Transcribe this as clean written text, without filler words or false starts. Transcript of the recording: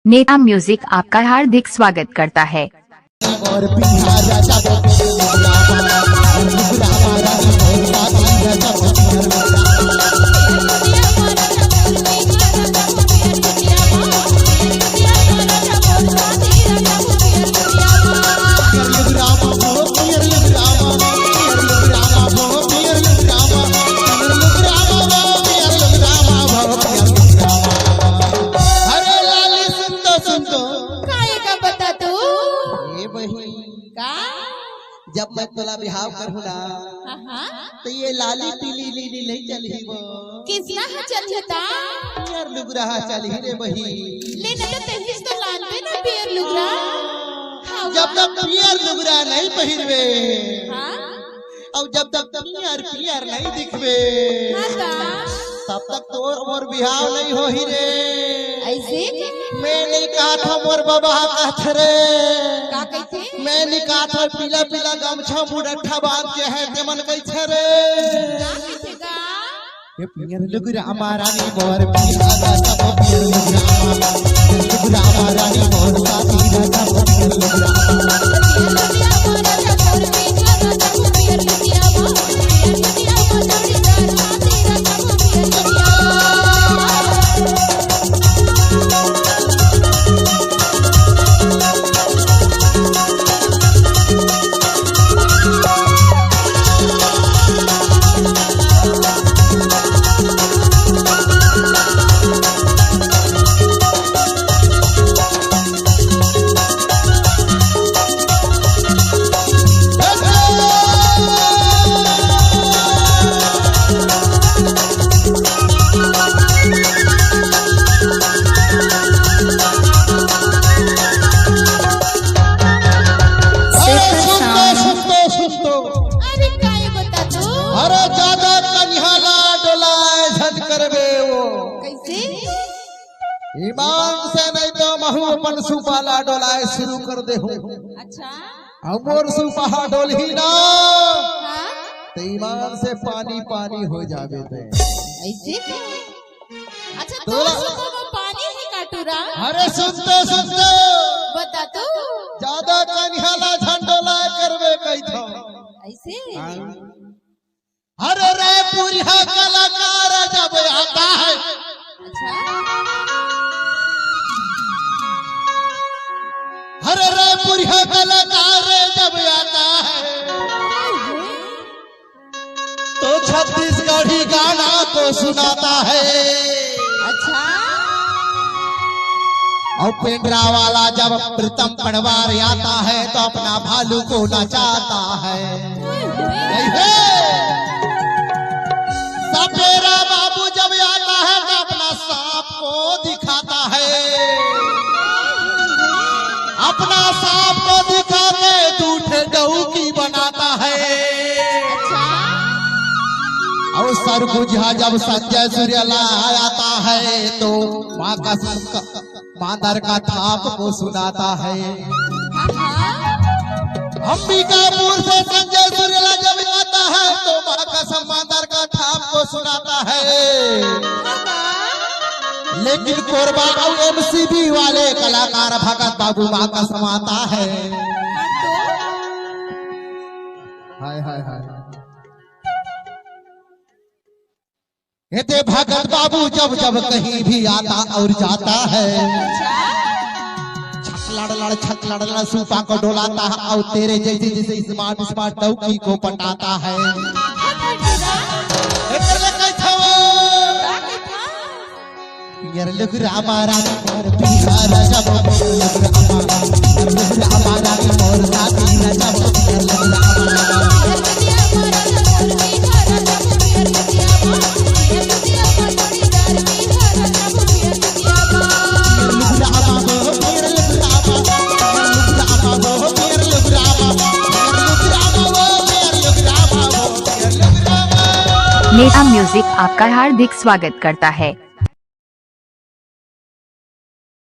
नेता म्यूजिक आपका हार्दिक स्वागत करता है। जब मैं तोला बिहाव करहूँ ना तो ये लाली पीली लीली नहीं चली वो किसना है चलता यार लुगरा चली रे बही ले ना तो तहिस तो लानबे ना पियर लुगरा जब तक पियर लुगरा नहीं पहिरवे हां और जब तक पियर नहीं दिखवे तब तक तोर और बिहाव नहीं हो ही रे। ऐसे मैं नहीं कहा था मोर बाबा कहते रे का कहते मैं नहीं कहा था पीला पीला गमछा मुड़ठा बांध के है ते मन कहते रे का कहतेगा ये पियर लुगरा हमारा नी मोर पिया सब पियर लुगरा हमारा नी मोर साथी ना सब पियर लुगरा ईमान से नहीं तो महू अपन सुपाला डोलाए शुरू कर दे हूँ। अच्छा हमोर सुपहा डोल ही ना हां तो ईमान से पानी पानी हो जावे थे ऐसे अच्छा तो सुबह पानी है काटूरा अरे सुनते बता तो ज्यादा कन्हाला झंडोला करवे कई थो ऐसे अरे रायपुर हा कलाकार जब आता है अच्छा हर रायपुर है कलाकार जब आता है तो छत्तीसगढ़ी गाना को सुनाता है। अच्छा और पेंड्रा वाला जब प्रीतम पनवार आता है तो अपना भालू को नचाता है। सपेरा बाबू जब आता है तो अपना सांप को दिखाता है। अपना सांप को दिखा के दूठे डौकी बनाता है। और सरगुजा जब संजय सूर्यला आता है तो मादर का थाप को सुनाता है। अंबिकापुर से संजय सूर्यला जब आता है तो माँ का मादर का थाप को सुनाता है। लेकिन कोरबा और एमसीबी वाले कलाकार भगत बाबू माँ का समाता है। हाय हाय हाय कहते भगत बाबू जब जब कहीं भी आता और जाता है छक लड़ लड़ सूपा को डोलाता है और तेरे जैसे जैसे स्मार्ट स्मार्ट डौकी को पटाता है। यार लुगरा हमारा मोर पिया जब लुगरा हमारा मोर साथी न जब नेता म्यूजिक आपका हार्दिक स्वागत करता है।